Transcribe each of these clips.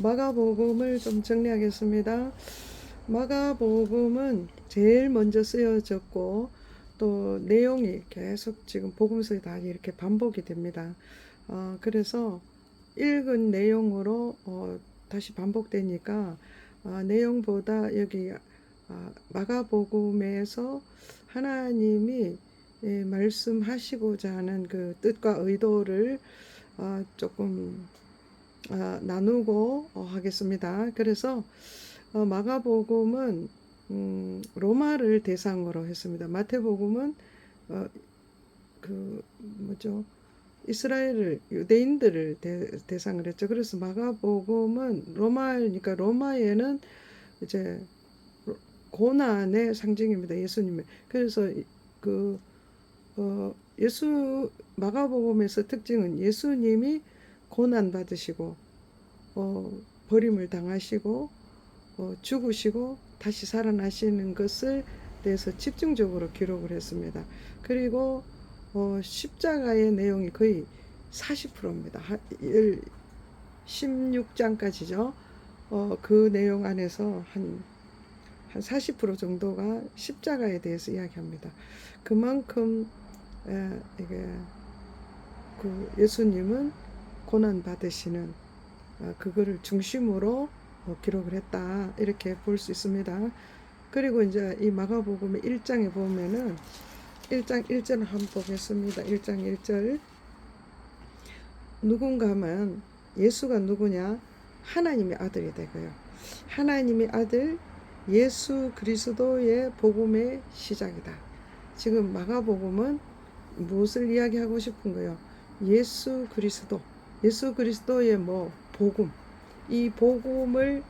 마가복음을 좀 정리하겠습니다. 마가복음은 제일 먼저 쓰여졌고 또 내용이 계속 지금 복음서에 다 이렇게 반복이 됩니다. 그래서 읽은 내용으로 다시 반복되니까 내용보다 여기 마가복음에서 하나님이 말씀하시고자 하는 그 뜻과 의도를 조금 나누고 하겠습니다. 그래서 마가복음은 로마를 대상으로 했습니다. 마태복음은 그 뭐죠? 이스라엘을 유대인들을 대상으로 했죠. 그래서 마가복음은 로마니까 로마에는 이제 고난의 상징입니다. 예수님의. 그래서 그 마가복음에서 특징은 예수님이 고난 받으시고 버림을 당하시고 죽으시고 다시 살아나시는 것을 대해서 집중적으로 기록을 했습니다. 그리고 십자가의 내용이 거의 40%입니다. 16장까지죠. 그 내용 안에서 한 40% 정도가 십자가에 대해서 이야기합니다. 그만큼 이게 그 예수님은 고난 받으시는 그거를 중심으로 기록을 했다, 이렇게 볼 수 있습니다. 그리고 이제 이 마가복음의 1장에 보면은 1장 1절 한번 보겠습니다. 1장 1절. 누군가면 예수가 누구냐? 하나님의 아들이 되고요. 하나님의 아들 예수 그리스도의 복음의 시작이다. 지금 마가복음은 무엇을 이야기하고 싶은 거예요? 예수 그리스도, 예수 그리스도의 복음, 이 복음이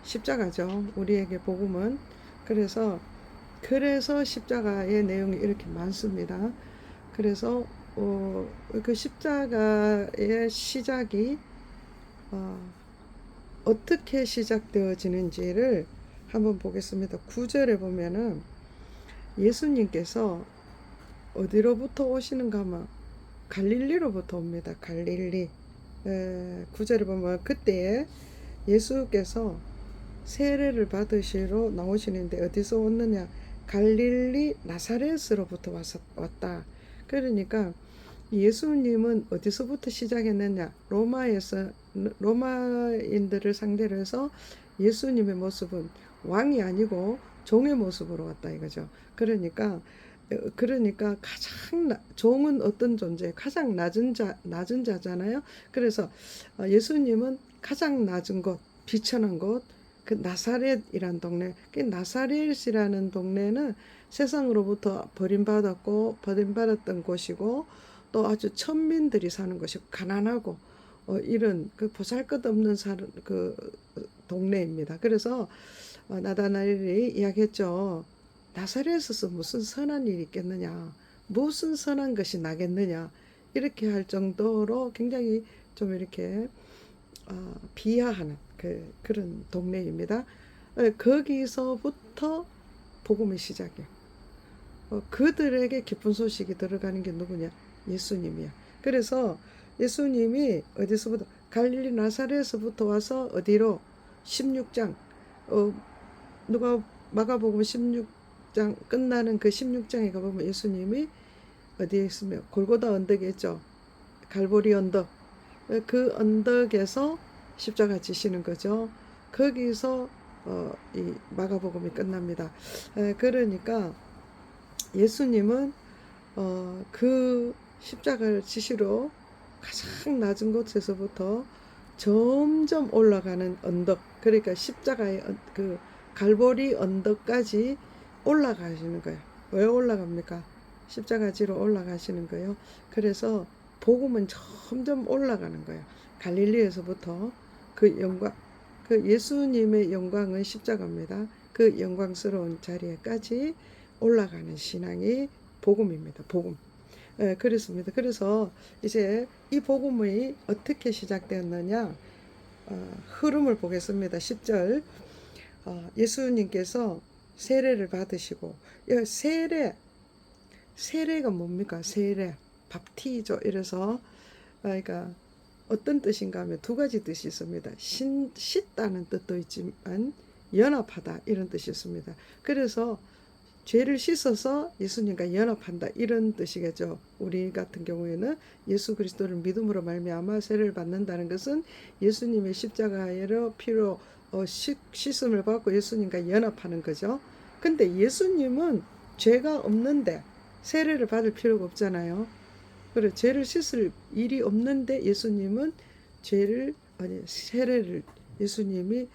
십자가죠. 우리에게 복음은. 그래서 십자가의 내용이 이렇게 많습니다. 그래서 그 십자가의 시작이 어떻게 시작되어지는지를 한번 보겠습니다. 9절에 보면은 예수님께서 어디로부터 오시는가 하면 갈릴리로부터 옵니다. 갈릴리. 9절에 보면 그때 예수께서 세례를 받으시러 나오시는데 어디서 왔느냐? 갈릴리 나사렛으로부터 왔다. 그러니까 예수님은 어디서부터 시작했느냐? 로마인들을 상대로 해서 예수님의 모습은 왕이 아니고 종의 모습으로 왔다 이거죠. 그러니까 종은 어떤 존재? 가장 낮은 자잖아요. 그래서 예수님은 가장 낮은 곳, 비천한 곳, 그 나사렛이란 동네. 그 나사렛이라는 동네는 세상으로부터 버림받았던 곳이고 또 아주 천민들이 사는 곳이고 가난하고 이런 그 보잘것없는 그 동네입니다. 그래서 나다나엘이 이야기했죠. 나사렛에서 무슨 선한 일이 있겠느냐, 무슨 선한 것이 나겠느냐, 이렇게 할 정도로 굉장히 좀 이렇게 비하하는 그런 동네입니다. 거기서부터 복음의 시작이에요. 그들에게 기쁜 소식이 들어가는 게 누구냐? 예수님이야. 그래서 예수님이 어디서부터? 갈릴리 나사렛에서부터 와서 어디로? 16장. 누가 마가복음 16장 끝나는 그 16장에 가보면 예수님이 어디에 있으며 골고다 언덕에 있죠. 갈보리 언덕. 그 언덕에서 십자가 지시는 거죠. 거기서 이 마가복음이 끝납니다. 그러니까 예수님은 그 십자가를 지시러 가장 낮은 곳에서부터 점점 올라가는 언덕, 그러니까 십자가의 그 갈보리 언덕까지 올라가시는 거예요. 왜 올라갑니까? 십자가 지로 올라가시는 거예요. 그래서 복음은 점점 올라가는 거예요. 갈릴리에서부터 그 영광, 그 예수님의 영광은 십자가입니다. 그 영광스러운 자리에까지 올라가는 신앙이 복음입니다. 복음. 그렇습니다. 그래서 이제 이 복음이 어떻게 시작되었느냐, 흐름을 보겠습니다. 10절. 예수님께서 세례를 받으시고, 세례가 뭡니까? 세례, 밥티죠. 이래서 그러니까 어떤 뜻인가 하면 두 가지 뜻이 있습니다. 씻다는 뜻도 있지만 연합하다 이런 뜻이 있습니다. 그래서 죄를 씻어서 예수님과 연합한다 이런 뜻이겠죠. 우리 같은 경우에는 예수 그리스도를 믿음으로 말미암아 세례를 받는다는 것은 예수님의 십자가로 피로 씻음을 받고 예수님과 연합하는 거죠. 근데 예수님은 죄가 없는데 세례를 받을 필요가 없잖아요. 그래 죄를 씻을 일이 없는데 예수님은 세례를 예수님이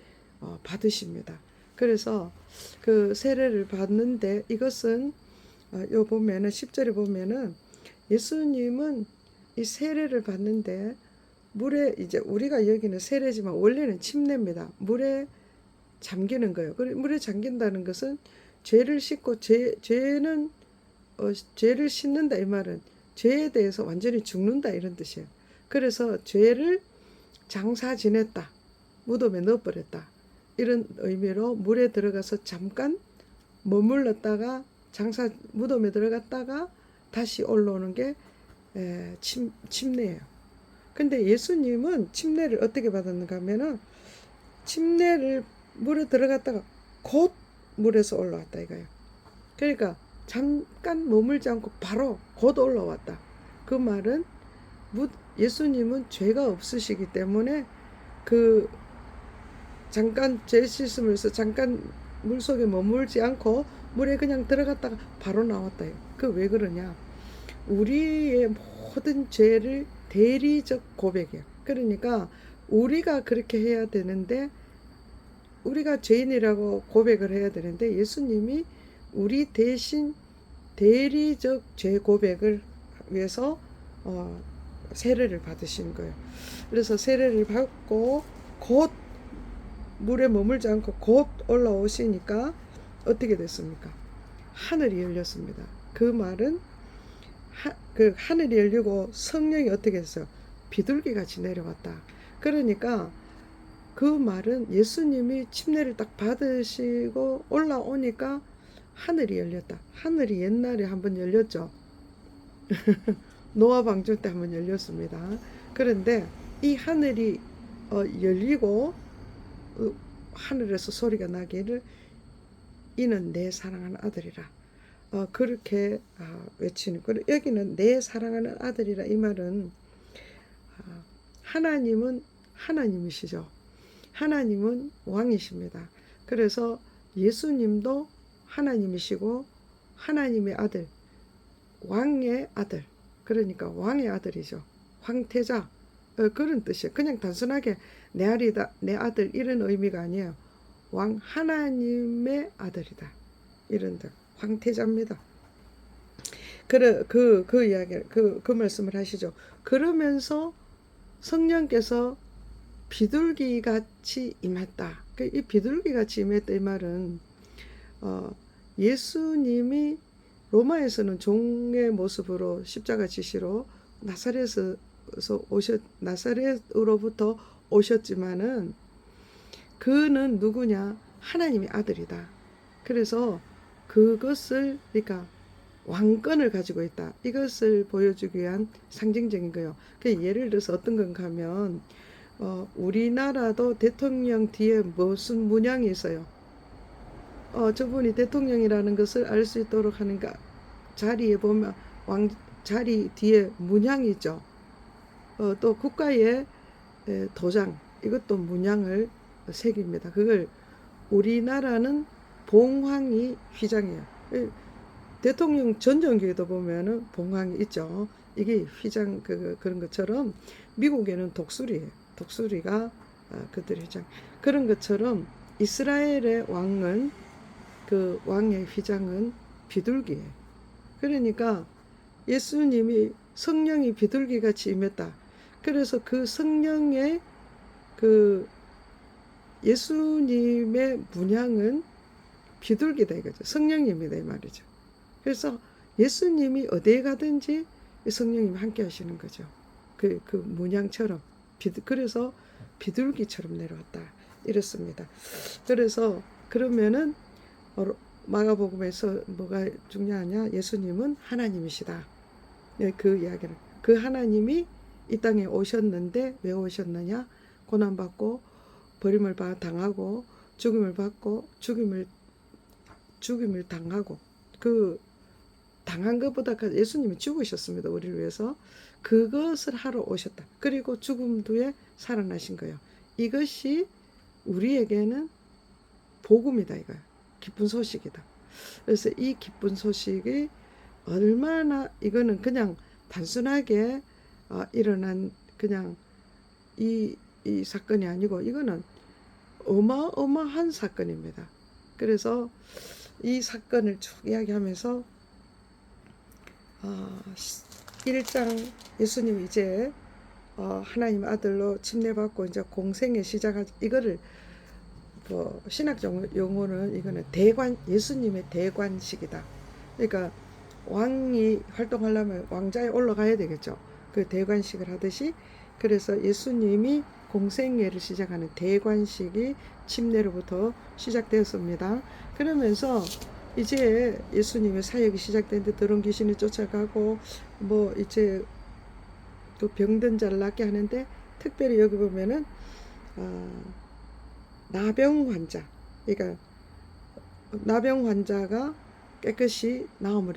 받으십니다. 그래서 그 세례를 받는데 이것은 요 보면은 10절에 보면은 예수님은 이 세례를 받는데 물에 이제 우리가 여기는 세례지만 원래는 침례입니다. 물에 잠기는 거예요. 그래 물에 잠긴다는 것은 죄를 씻고 죄는 죄를 씻는다 이 말은 죄에 대해서 완전히 죽는다 이런 뜻이에요. 그래서 죄를 장사 지냈다. 무덤에 넣어버렸다. 이런 의미로 물에 들어가서 잠깐 머물렀다가 무덤에 들어갔다가 다시 올라오는 게 침례예요. 근데 예수님은 침례를 어떻게 받았는가 하면은 침례를 물에 들어갔다가 곧 물에서 올라왔다 이거예요. 그러니까 잠깐 머물지 않고 바로 곧 올라왔다. 그 말은 예수님은 죄가 없으시기 때문에 그 잠깐 죄 씻음을 해서 잠깐 물속에 머물지 않고 물에 그냥 들어갔다가 바로 나왔다. 그 왜 그러냐? 우리의 모든 죄를 대리적 고백이에요. 그러니까 우리가 그렇게 해야 되는데 우리가 죄인이라고 고백을 해야 되는데 예수님이 우리 대신 대리적 죄 고백을 위해서 세례를 받으신 거예요. 그래서 세례를 받고 곧 물에 머물지 않고 곧 올라오시니까 어떻게 됐습니까? 하늘이 열렸습니다. 그 말은 그 하늘이 열리고 성령이 어떻게 했어요? 비둘기 같이 내려왔다. 그러니까 그 말은 예수님이 침례를 딱 받으시고 올라오니까 하늘이 열렸다. 하늘이 옛날에 한번 열렸죠. 노아 방주 때 한번 열렸습니다. 그런데 이 하늘이 열리고 하늘에서 소리가 나기를 이는 내 사랑하는 아들이라 그렇게 외치는 거예요. 여기는 내 사랑하는 아들이라 이 말은 하나님은 하나님이시죠. 하나님은 왕이십니다. 그래서 예수님도 하나님이시고 하나님의 아들, 왕의 아들, 그러니까 왕의 아들이죠. 황태자 그런 뜻이에요. 그냥 단순하게 내 아들 이런 의미가 아니에요. 왕 하나님의 아들이다 이런 뜻. 황태자입니다. 그 이야기 그 말씀을 하시죠. 그러면서 성령께서 비둘기 같이 임했다. 이 비둘기 같이 임했다 이 말은 예수님이 로마에서는 종의 모습으로 십자가 지시로 나사렛으로부터 오셨지만은 그는 누구냐? 하나님의 아들이다. 그래서 그것을 그러니까 왕권을 가지고 있다. 이것을 보여주기 위한 상징적인 거예요. 예를 들어서 어떤 건가 하면 우리나라도 대통령 뒤에 무슨 문양이 있어요. 저분이 대통령이라는 것을 알 수 있도록 하는가 자리에 보면 자리 뒤에 문양이 있죠. 또 국가의 도장 이것도 문양을 새깁니다. 그걸 우리나라는 봉황이 휘장이에요. 대통령 전정기에도 보면은 봉황이 있죠. 이게 휘장 그런 것처럼 미국에는 독수리예요. 독수리가 그들의 휘장. 그런 것처럼 이스라엘의 왕은 그 왕의 휘장은 비둘기예요. 그러니까 예수님이 성령이 비둘기같이 임했다. 그래서 그 성령의 그 예수님의 문양은 비둘기다 이거죠. 성령입니다 이 말이죠. 그래서 예수님이 어디에 가든지 성령님이 함께 하시는 거죠. 그 문양처럼 그래서 비둘기처럼 내려왔다 이렇습니다. 그래서 그러면은 마가복음에서 뭐가 중요하냐? 예수님은 하나님이시다. 그 이야기를 그 하나님이 이 땅에 오셨는데 왜 오셨느냐? 고난받고 버림을 당하고 죽임을 받고 죽임을 당하고 그 당한 것보다 예수님이 죽으셨습니다. 우리를 위해서. 그것을 하러 오셨다. 그리고 죽음 뒤에 살아나신 거예요. 이것이 우리에게는 복음이다 이거야. 기쁜 소식이다. 그래서 이 기쁜 소식이 얼마나 이거는 그냥 단순하게 일어난 그냥 이 사건이 아니고 이거는 어마어마한 사건입니다. 그래서 이 사건을 쭉 이야기하면서 1장 예수님 이제 하나님 아들로 침례받고 이제 공생의 시작하지 이거를 뭐 신학 용어는 이거는 예수님의 대관식이다. 그러니까 왕이 활동하려면 왕자에 올라가야 되겠죠. 그 대관식을 하듯이 그래서 예수님이 공생애를 시작하는 대관식이 침례로부터 시작되었습니다. 그러면서 이제 예수님의 사역이 시작되는데 더러운 귀신이 쫓아가고 뭐 이제 그 병든 자를 낫게 하는데 특별히 여기 보면은 나병 환자, 그러니까 나병 환자가 깨끗이 나음을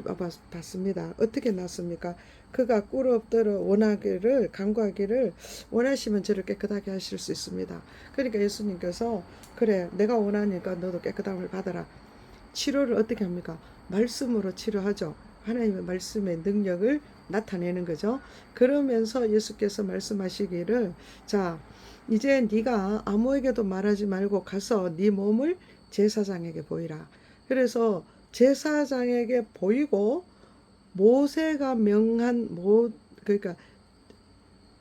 받습니다. 어떻게 낫습니까? 그가 꿇어엎드려 원하기를 간구하기를 원하시면 저를 깨끗하게 하실 수 있습니다. 그러니까 예수님께서 그래 내가 원하니까 너도 깨끗함을 받아라. 치료를 어떻게 합니까? 말씀으로 치료하죠. 하나님의 말씀의 능력을 나타내는 거죠. 그러면서 예수께서 말씀하시기를 자 이제 네가 아무에게도 말하지 말고 가서 네 몸을 제사장에게 보이라. 그래서 제사장에게 보이고 모세가 명한 그러니까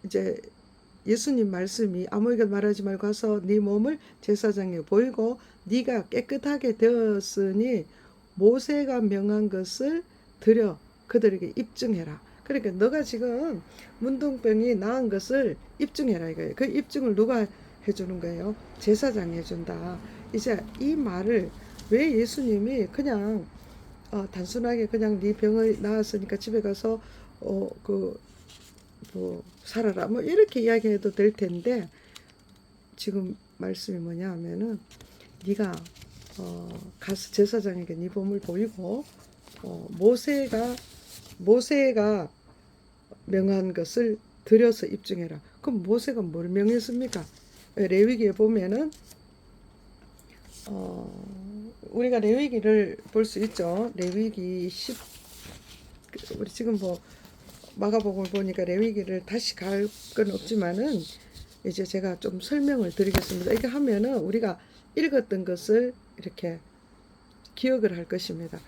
이제 예수님 말씀이 아무에게도 말하지 말고 가서 네 몸을 제사장에게 보이고 네가 깨끗하게 되었으니 모세가 명한 것을 드려 그들에게 입증해라. 그러니까 너가 지금 문둥병이 나은 것을 입증해라 이거예요. 그 입증을 누가 해주는 거예요? 제사장이 해준다. 이제 이 말을 왜 예수님이 그냥 단순하게 그냥 네 병이 나았으니까 집에 가서 뭐 살아라 뭐 이렇게 이야기해도 될 텐데 지금 말씀이 뭐냐 하면은 네가 가서 제사장에게 네 몸을 보이고 모세가 명한 것을 들여서 입증해라. 그럼 모세가 뭘 명했습니까? 레위기에 보면은 우리가 레위기를 볼 수 있죠. 레위기 10 우리 지금 뭐 마가복음을 보니까 레위기를 다시 갈 건 없지만은 이제 제가 좀 설명을 드리겠습니다. 이렇게 하면은 우리가 읽었던 것을 이렇게 기억을 할 것입니다.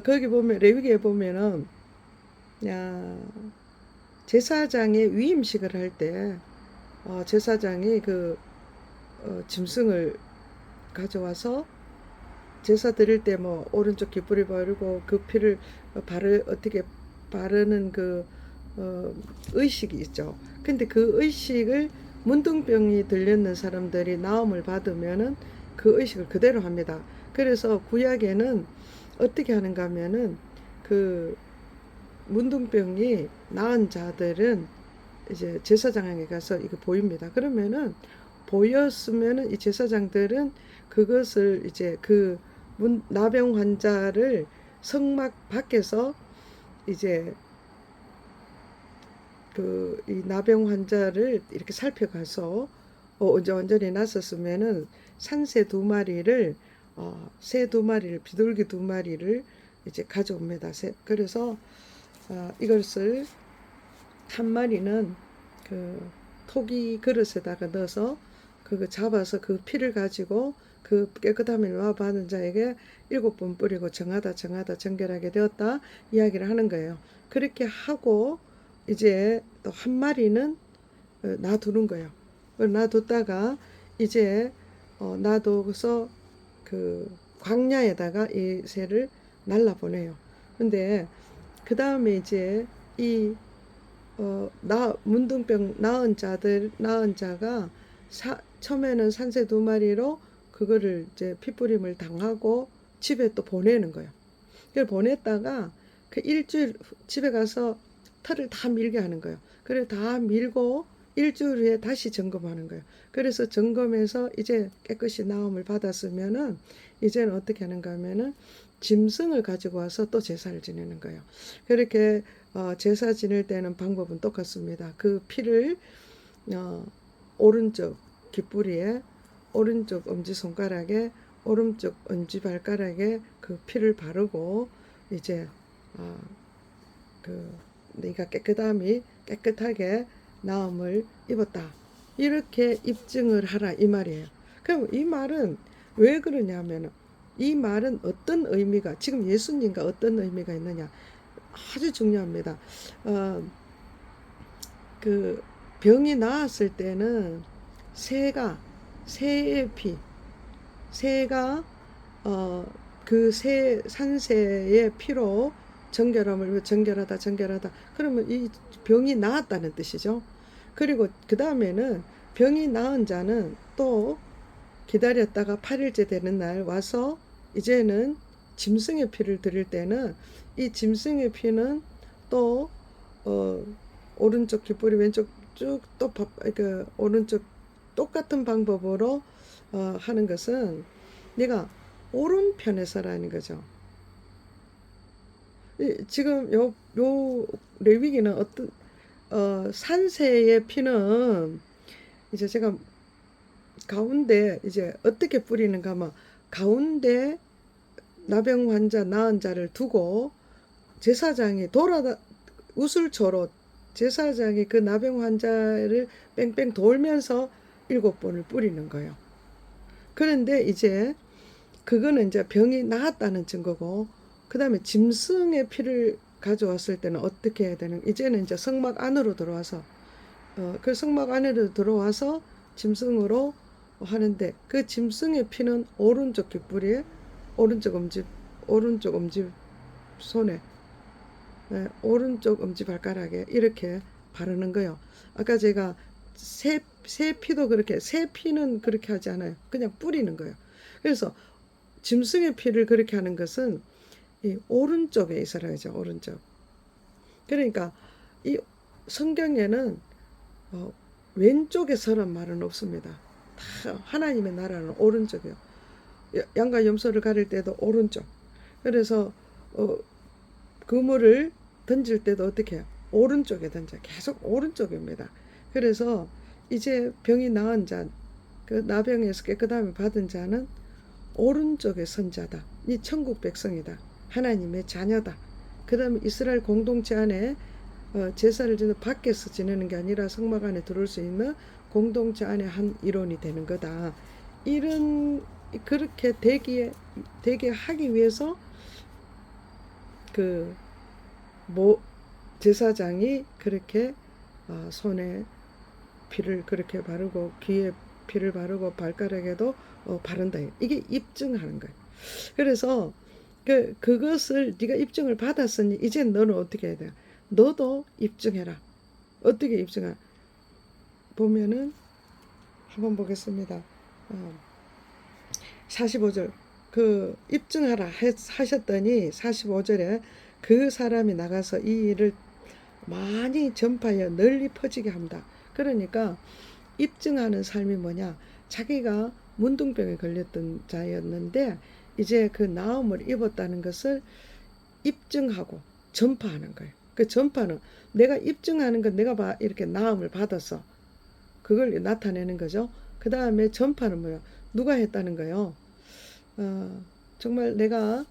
거기 보면 레위기에 보면은 제사장의 위임식을 할 때 제사장이 그 짐승을 가져와서 제사 드릴 때 뭐 오른쪽 깃불을 바르고 그 피를 어떻게 바르는 그 의식이 있죠. 근데 그 의식을 문둥병이 들렸는 사람들이 나음을 받으면은 그 의식을 그대로 합니다. 그래서 구약에는 어떻게 하는가 하면은 그 문둥병이 나은 자들은 이제 제사장에게 가서 이거 보입니다. 그러면은 보였으면은 이 제사장들은 그것을 이제 그 나병 환자를 성막 밖에서 이제 이 나병 환자를 이렇게 살펴가서 이제 완전히 났었으면은 산새 2마리를 새 2마리를 비둘기 2마리를 이제 가져옵니다. 그래서 이것을 한 마리는 그 토기 그릇에다가 넣어서 그거 잡아서 그 피를 가지고 그 깨끗함을 받은 자에게 7번 뿌리고 정하다 정결하게 되었다 이야기를 하는 거예요. 그렇게 하고 이제 또 한 마리는 놔두는 거예요. 놔뒀다가 이제 놔둬서 그 광야에다가 이 새를 날라보내요. 근데 그 다음에 이제 이 문둥병 나은 자가 처음에는 산새 2마리로 그거를 이제 피뿌림을 당하고 집에 또 보내는 거예요. 그걸 보냈다가 그 일주일 집에 가서 털을 다 밀게 하는 거예요. 그래 다 밀고 일주일 후에 다시 점검하는 거예요. 그래서 점검해서 이제 깨끗이 나음을 받았으면은 이제는 어떻게 하는가 하면은 짐승을 가지고 와서 또 제사를 지내는 거예요. 그렇게 제사 지낼 때는 방법은 똑같습니다. 그 피를 어, 오른쪽 귓부리에, 오른쪽 엄지손가락에, 오른쪽 엄지발가락에 그 피를 바르고 이제 어, 그 네가 깨끗하게 나음을 입었다. 이렇게 입증을 하라 이 말이에요. 그럼 이 말은 왜 그러냐면 이 말은 어떤 의미가 지금 예수님과 어떤 의미가 있느냐 아주 중요합니다. 그 병이 나았을 때는 새의 피, 새가 그 산새의 피로 정결하다. 그러면 이 병이 나았다는 뜻이죠. 그리고 그 다음에는 병이 나은 자는 또 기다렸다가 8일째 되는 날 와서 이제는 짐승의 피를 드릴 때는 이 짐승의 피는 또 오른쪽 귓불이 왼쪽 쭉 또 그 오른쪽 똑같은 방법으로 하는 것은 내가 오른편에 서라는 거죠. 지금 요 레위기는 어떤 산새의 피는 이제 제가 가운데 이제 어떻게 뿌리는가 하면 가운데 나병 환자 나은 자를 두고 제사장이 우슬초로 제사장이 그 나병 환자를 뺑뺑 돌면서 7번을 뿌리는 거예요. 그런데 이제 그거는 이제 병이 나았다는 증거고, 그 다음에 짐승의 피를 가져왔을 때는 어떻게 해야 되는, 이제는 이제 성막 안으로 들어와서 그 성막 안으로 들어와서 짐승으로 하는데, 그 짐승의 피는 오른쪽 귓부리에, 오른쪽 엄지 손에, 오른쪽 엄지 발가락에 이렇게 바르는 거예요. 아까 제가 새 피도 그렇게, 새 피는 그렇게 하지 않아요. 그냥 뿌리는 거예요. 그래서 짐승의 피를 그렇게 하는 것은 이 오른쪽에 있어야죠. 오른쪽. 그러니까 이 성경에는 왼쪽에 서란 말은 없습니다. 다 하나님의 나라는 오른쪽이요. 양과 염소를 가릴 때도 오른쪽. 그래서 그물을 던질 때도 어떻게 해요? 오른쪽에 던져. 계속 오른쪽입니다. 그래서 이제 병이 나은 자, 그 나병에서 깨끗함을 받은 자는 오른쪽에 선 자다. 이 천국 백성이다. 하나님의 자녀다. 그 다음에 이스라엘 공동체 안에 제사를 지내 밖에서 지내는 게 아니라 성막 안에 들어올 수 있는 공동체 안에 한 일원이 되는 거다. 그렇게 되게 하기 위해서 그 제사장이 그렇게 손에 피를 그렇게 바르고 귀에 피를 바르고 발가락에도 바른다. 이게 입증하는 거예요. 그래서 그것을 네가 입증을 받았으니 이제 너는 어떻게 해야 돼? 너도 입증해라. 어떻게 입증하? 보면은 한번 보겠습니다. 45절 그 입증하라 하셨더니 45절에 그 사람이 나가서 이 일을 많이 전파하여 널리 퍼지게 합니다. 그러니까 입증하는 삶이 뭐냐? 자기가 문둥병에 걸렸던 자였는데 이제 그 나음을 입었다는 것을 입증하고 전파하는 거예요. 그 전파는 내가 입증하는 건 내가 이렇게 나음을 받아서 그걸 나타내는 거죠. 그 다음에 전파는 뭐야? 누가 했다는 거예요? 정말 내가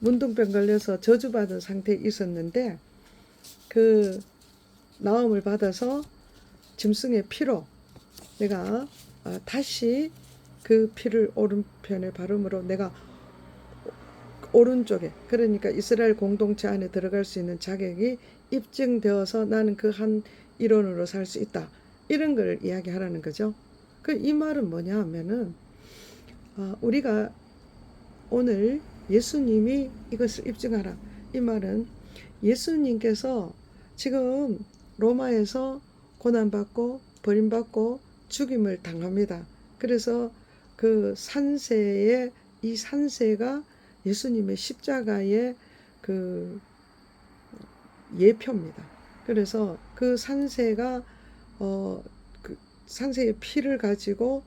문둥병 걸려서 저주받은 상태에 있었는데 그 나음을 받아서 짐승의 피로 내가 다시 그 피를 오른편에 바름으로 내가 오른쪽에, 그러니까 이스라엘 공동체 안에 들어갈 수 있는 자격이 입증되어서 나는 그 한 일원으로 살 수 있다. 이런 걸 이야기하라는 거죠. 이 말은 뭐냐 하면은 우리가 오늘 예수님이 이것을 입증하라. 이 말은 예수님께서 지금 로마에서 고난받고 버림받고 죽임을 당합니다. 그래서 그 산새의 이 산새가 예수님의 십자가의 그 예표입니다. 그래서 그 산새가 그 산새의 피를 가지고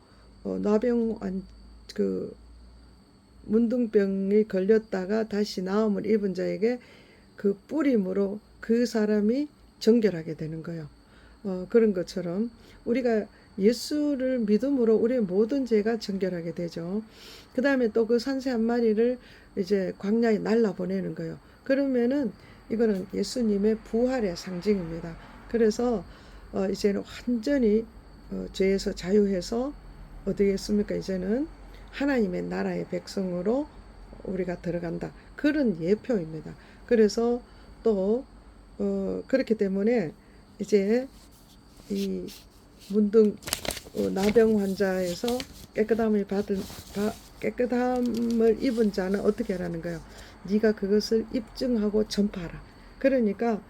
그 문둥병이 걸렸다가 다시 나음을 입은 자에게 그 뿌림으로 그 사람이 정결하게 되는 거예요. 그런 것처럼 우리가 예수를 믿음으로 우리의 모든 죄가 정결하게 되죠. 그 다음에 또 그 산새 한 마리를 이제 광야에 날라 보내는 거예요. 그러면은 이거는 예수님의 부활의 상징입니다. 그래서 이제는 완전히 죄에서 자유해서 어디에 있습니까? 이제는 하나님의 나라의 백성으로 우리가 들어간다. 그런 예표입니다. 그래서 또 그렇기 때문에 이제 이 문둥 나병 환자에서 깨끗함을 입은 자는 어떻게 하라는 거예요? 네가 그것을 입증하고 전파하라. 그러니까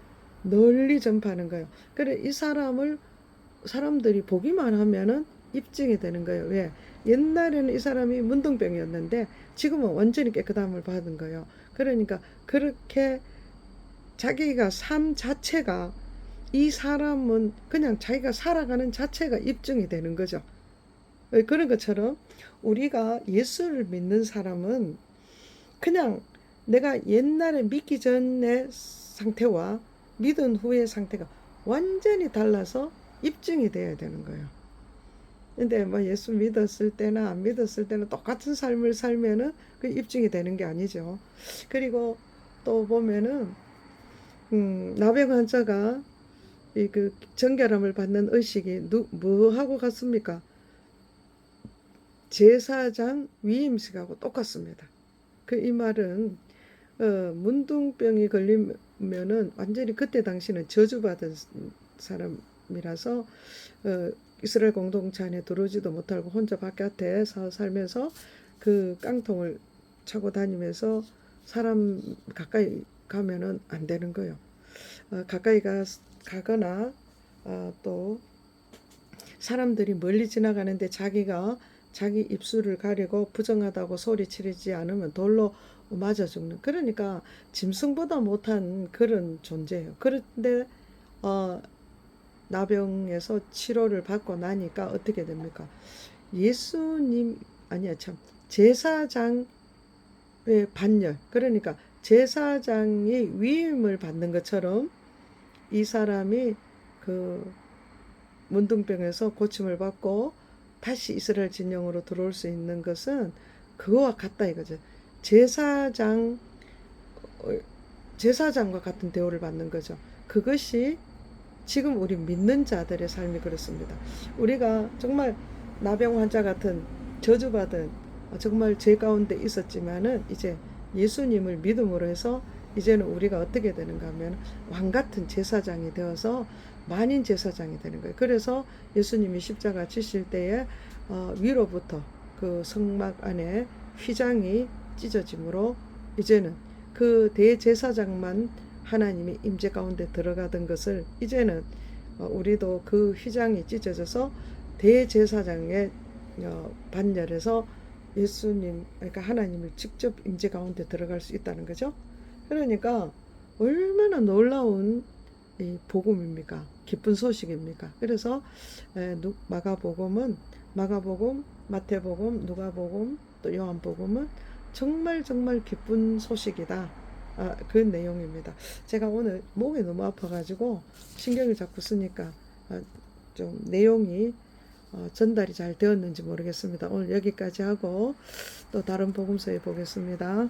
널리 전파하는 거예요. 그래 이 사람들이 보기만 하면은 입증이 되는 거예요. 왜? 옛날에는 이 사람이 문둥병이었는데 지금은 완전히 깨끗함을 받은 거예요. 그러니까 그렇게 자기가 삶 자체가 이 사람은 그냥 자기가 살아가는 자체가 입증이 되는 거죠. 그런 것처럼 우리가 예수를 믿는 사람은 그냥 내가 옛날에 믿기 전의 상태와 믿은 후의 상태가 완전히 달라서 입증이 돼야 되는 거예요. 근데 뭐 예수 믿었을 때나 안 믿었을 때는 똑같은 삶을 살면은 그 입증이 되는 게 아니죠. 그리고 또 보면은 나병 환자가 이 그 정결함을 받는 의식이 뭐 하고 같습니까? 제사장 위임식하고 똑같습니다. 그 이 말은 문둥병이 걸리면은 완전히 그때 당시는 저주받은 사람이라서 이스라엘 공동체 안에 들어오지도 못하고 혼자 바깥에서 살면서 그 깡통을 차고 다니면서 사람 가까이 가면은 안 되는 거예요. 가까이 가거나 또 사람들이 멀리 지나가는데 자기가 자기 입술을 가리고 부정하다고 소리 지르지 않으면 돌로 맞아 죽는, 그러니까 짐승보다 못한 그런 존재예요. 그런데 나병에서 치료를 받고 나니까 어떻게 됩니까? 예수님 아니야 참 제사장의 반열, 그러니까 제사장이 위임을 받는 것처럼 이 사람이 그 문둥병에서 고침을 받고 다시 이스라엘 진영으로 들어올 수 있는 것은 그거와 같다 이거죠. 제사장과 같은 대우를 받는 거죠. 그것이 지금 우리 믿는 자들의 삶이 그렇습니다. 우리가 정말 나병 환자 같은 저주받은 정말 죄 가운데 있었지만은 이제 예수님을 믿음으로 해서 이제는 우리가 어떻게 되는가 하면 왕 같은 제사장이 되어서 만인 제사장이 되는 거예요. 그래서 예수님이 십자가 지실 때에 위로부터 그 성막 안에 휘장이 찢어짐으로 이제는 그 대제사장만 하나님이 임재 가운데 들어가던 것을 이제는 우리도 그 휘장이 찢어져서 대제사장의 반열에서 예수님, 그러니까 하나님을 직접 임재 가운데 들어갈 수 있다는 거죠. 그러니까 얼마나 놀라운 이 복음입니까? 기쁜 소식입니까? 그래서 마가복음, 마태복음, 누가복음, 또 요한복음은 정말 정말 기쁜 소식이다. 그 내용입니다. 제가 오늘 목이 너무 아파가지고 신경을 자꾸 쓰니까 좀 내용이 전달이 잘 되었는지 모르겠습니다. 오늘 여기까지 하고 또 다른 복음서에 보겠습니다.